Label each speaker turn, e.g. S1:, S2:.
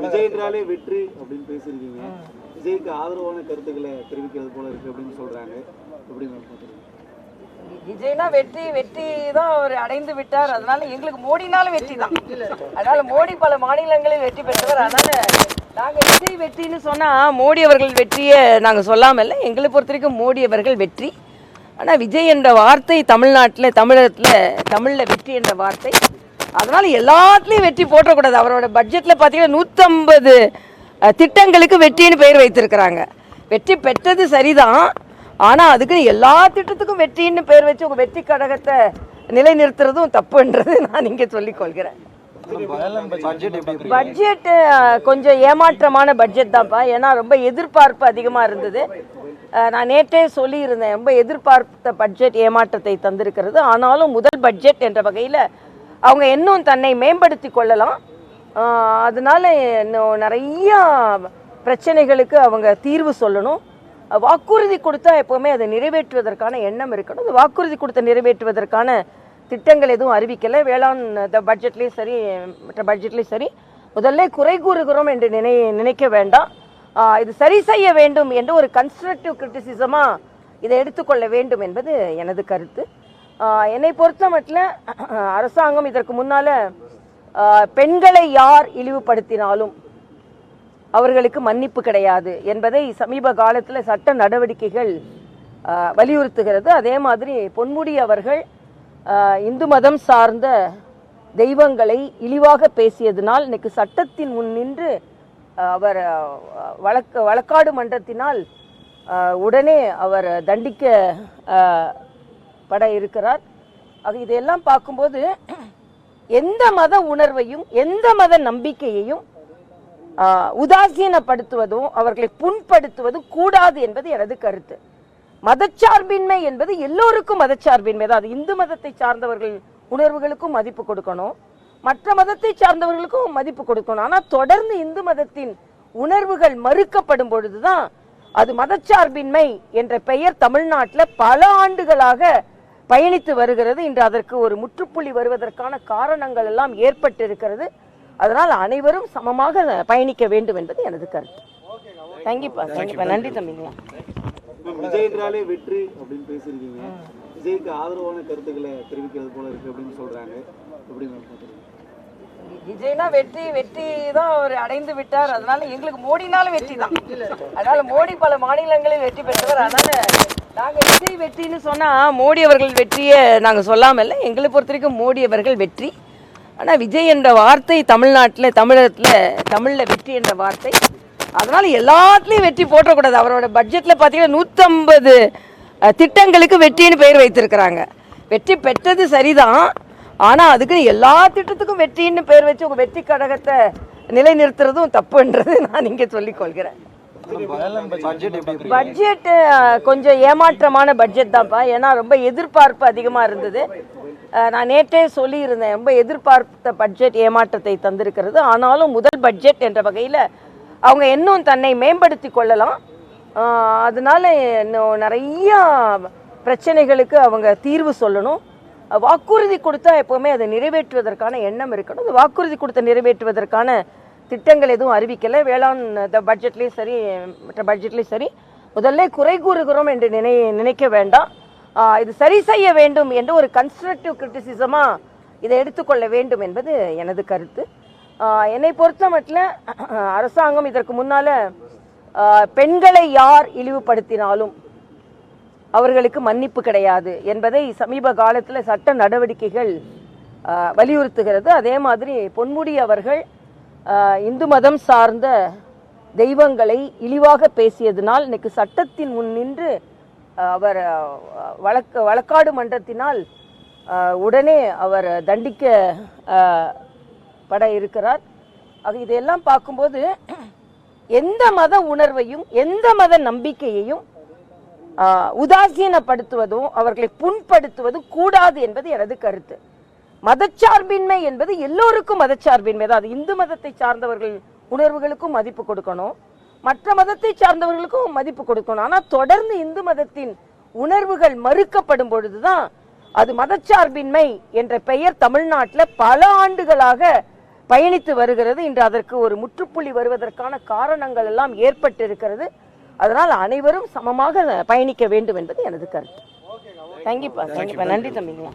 S1: விஜய் என்றாலே வெற்றி அப்படின்னு பேசியிருக்கீங்க. விஜய்க்கு ஆதரவான கருத்துக்களை தெரிவிக்கிறது போல இருக்கு அப்படின்னு சொல்றாங்க. எப்படி பார்க்குறீங்க?
S2: விஜய்னா வெற்றி வெற்றி தான் அவர் அடைந்து விட்டார். அதனால எங்களுக்கு மோடினாலும் வெற்றி தான். அதனால மோடி பல மாநிலங்களில் வெற்றி பெற்றவர். அதனால நாங்க விஜய் வெற்றின்னு சொன்னா மோடி அவர்கள் வெற்றியை நாங்க சொல்லாமல், எங்களை பொறுத்த வரைக்கும் மோடி அவர்கள் வெற்றி. ஆனால் விஜய் என்ற வார்த்தை தமிழ்நாட்டில் தமிழில் வெற்றி என்ற வார்த்தை. அதனால எல்லாத்துலேயும் வெற்றி போட்டக்கூடாது. அவரோட பட்ஜெட்டில் பார்த்தீங்கன்னா 150 திட்டங்களுக்கு வெற்றின்னு பெயர் வைத்திருக்கிறாங்க. வெற்றி பெற்றது சரிதான், ஆனால் அதுக்கு எல்லா திட்டத்துக்கும் வெற்றின்னு பேர் வச்சு உங்கள் வெற்றி கழகத்தை நிலைநிறுத்துறதும் தப்புன்றது நான் இங்கே சொல்லிக்கொள்கிறேன். பட்ஜெட் கொஞ்சம் ஏமாற்றமான பட்ஜெட் தான்ப்பா. ஏன்னா ரொம்ப எதிர்பார்ப்பு அதிகமாக இருந்தது. நான் நேற்றே சொல்லியிருந்தேன், ரொம்ப எதிர்பார்த்த பட்ஜெட் ஏமாற்றத்தை தந்திருக்கிறது. ஆனாலும் முதல் பட்ஜெட் என்ற வகையில் அவங்க இன்னும் தன்னை மேம்படுத்தி கொள்ளலாம். அதனால இன்னும் நிறையா பிரச்சனைகளுக்கு அவங்க தீர்வு சொல்லணும். வாக்குறுதி கொடுத்தா எப்போவுமே அதை நிறைவேற்றுவதற்கான எண்ணம் இருக்கணும். அது வாக்குறுதி கொடுத்த நிறைவேற்றுவதற்கான திட்டங்கள் எதுவும் அறிவிக்கலை. வேளாண் பட்ஜெட்லேயும் சரி, மற்ற பட்ஜெட்லேயும் சரி. முதல்ல குறை கூறுகிறோம் என்று நினைக்க வேண்டாம். இது சரி செய்ய வேண்டும் என்று ஒரு கன்ஸ்ட்ரக்டிவ் கிரிட்டிசிசமாக இதை எடுத்துக்கொள்ள வேண்டும் என்பது எனது கருத்து. என்னை பொறுத்த மட்டும் அரசாங்கம் இதற்கு முன்னால் பெண்களை யார் இழிவுபடுத்தினாலும் அவர்களுக்கு மன்னிப்பு கிடையாது என்பதை சமீப காலத்தில் சட்ட நடவடிக்கைகள் வலியுறுத்துகிறது. அதே மாதிரி பொன்முடி அவர்கள் இந்து மதம் சார்ந்த தெய்வங்களை இழிவாக பேசியதனால் இன்னைக்கு சட்டத்தின் முன் நின்று அவர் வழக்காடு மன்றத்தினால் உடனே அவர் தண்டிக்கப்பட இருக்கிறார். ஆக இதையெல்லாம் பார்க்கும்போது எந்த மத உணர்வையும் எந்த மத நம்பிக்கையையும் உதாசீனப்படுத்துவதும் அவர்களை புண்படுத்துவதும் கூடாது என்பது எனது கருத்து. மதச்சார்பின்மை என்பது எல்லோருக்கும் மதச்சார்பின்மை தான். அது இந்து மதத்தை சார்ந்தவர்கள் உணர்வுகளுக்கும் மதிப்பு கொடுக்கணும், மற்ற மதத்தை சார்ந்தவர்களுக்கும் மதிப்பு கொடுக்கணும். ஆனால் தொடர்ந்து இந்து மதத்தின் உணர்வுகள் மறுக்கப்படும் பொழுதுதான் அது மதச்சார்பின்மை என்ற பெயர் தமிழ்நாட்டில் பல ஆண்டுகளாக பயணித்து வருகிறது. இன்று அதற்கு ஒரு முற்றுப்புள்ளி வருவதற்கான காரணங்கள் எல்லாம் ஏற்பட்டிருக்கிறது. அதனால் அனைவரும் சமமாக பயணிக்க வேண்டும் என்பது எனது கருத்து. தேங்க்யூப்பா. நன்றி தம்பிங்களா.
S1: விஜய் என்றாலே வெற்றி அப்படின்னு பேசியிருக்கீங்க. விஜய்க்கு ஆதரவான கருத்துக்களை தெரிவிக்கிறது போல இருக்கு அப்படின்னு சொல்றாங்க. எப்படி பார்க்குறீங்க?
S2: விஜய்னா வெற்றி வெற்றி தான் அவர் அடைந்து விட்டார். அதனால எங்களுக்கு மோடினாலும் வெற்றி தான். அதனால மோடி பல மாநிலங்களில் வெற்றி பெற்றவர். அதனால நாங்கள் விஜய் வெற்றின்னு சொன்னா மோடி அவர்கள் வெற்றியை நாங்கள் சொல்லாமல், எங்களை பொறுத்த வரைக்கும் மோடி அவர்கள் வெற்றி. ஆனால் விஜய் என்ற வார்த்தை தமிழ்நாட்டில் தமிழில் வெற்றி என்ற வார்த்தை. அதனால எல்லாத்துலேயும் வெற்றி போட்டக்கூடாது. அவரோட பட்ஜெட்டில் பார்த்தீங்கன்னா 150 திட்டங்களுக்கு வெற்றின்னு பெயர் வைத்திருக்கிறாங்க. வெற்றி பெற்றது சரிதான், ஆனால் அதுக்கு எல்லா திட்டத்துக்கும் வெற்றின்னு பேர் வச்சு உங்கள் வெற்றி கழகத்தை நிலைநிறுத்துறதும் தப்புன்றது நான் இங்கே சொல்லிக்கொள்கிறேன். பட்ஜெட் கொஞ்சம் ஏமாற்றமான பட்ஜெட் தான்ப்பா. ஏன்னா ரொம்ப எதிர்பார்ப்பு அதிகமாக இருந்தது. நான் நேற்றே சொல்லியிருந்தேன், ரொம்ப எதிர்பார்த்த பட்ஜெட் ஏமாற்றத்தை தந்திருக்கிறது. ஆனாலும் முதல் பட்ஜெட் என்ற வகையில் அவங்க இன்னும் தன்னை மேம்படுத்தி கொள்ளலாம். அதனால இன்னும் நிறையா பிரச்சனைகளுக்கு அவங்க தீர்வு சொல்லணும். வாக்குறுதி கொடுத்தா எப்போவுமே அதை நிறைவேற்றுவதற்கான எண்ணம் இருக்கணும். அது வாக்குறுதி கொடுத்த நிறைவேற்றுவதற்கான திட்டங்கள் எதுவும் அறிவிக்கலை. வேளாண் பட்ஜெட்லேயும் சரி, மற்ற பட்ஜெட்லேயும் சரி. முதல்ல குறை கூறுகிறோம் என்று நினைக்க வேண்டாம். இது சரி செய்ய வேண்டும் என்று ஒரு கன்ஸ்ட்ரக்டிவ் கிரிட்டிசிசமாக இதை எடுத்துக்கொள்ள வேண்டும் என்பது எனது கருத்து. என்னை பொறுத்த மட்டும் அரசாங்கம் இதற்கு முன்னால் பெண்களை யார் இழிவுபடுத்தினாலும் அவர்களுக்கு மன்னிப்பு கிடையாது என்பதை சமீப காலத்தில் சட்ட நடவடிக்கைகள் வலியுறுத்துகிறது. அதே மாதிரி பொன்முடி அவர்கள் இந்து மதம் சார்ந்த தெய்வங்களை இழிவாக பேசியதனால் இன்னைக்கு சட்டத்தின் முன் நின்று அவர் வழக்காடு மன்றத்தினால் உடனே அவர் தண்டிக்கப்பட இருக்கிறார். ஆக இதையெல்லாம் பார்க்கும்போது எந்த மத உணர்வையும் எந்த மத நம்பிக்கையையும் உதாசீனப்படுத்துவதும் அவர்களை புண்படுத்துவதும் கூடாது என்பது எனது கருத்து. மதச்சார்பின்மை என்பது எல்லோருக்கும் மதச்சார்பின்மை தான். அது இந்து மதத்தை சார்ந்தவர்கள் உணர்வுகளுக்கும் மதிப்பு கொடுக்கணும், மற்ற மதத்தை சார்ந்தவர்களுக்கும் மதிப்பு கொடுக்கணும். ஆனால் தொடர்ந்து இந்து மதத்தின் உணர்வுகள் மறுக்கப்படும் பொழுதுதான் அது மதச்சார்பின்மை என்ற பெயர் தமிழ்நாட்டில் பல ஆண்டுகளாக பயணித்து வருகிறது. இன்று அதற்கு ஒரு முற்றுப்புள்ளி வருவதற்கான காரணங்கள் எல்லாம் ஏற்பட்டிருக்கிறது. அதனால் அனைவரும் சமமாக பயணிக்க வேண்டும் என்பது எனது கருத்து. தேங்க்யூப்பா, தேங்க்யூப்பா. நன்றி தம்பிங்களா.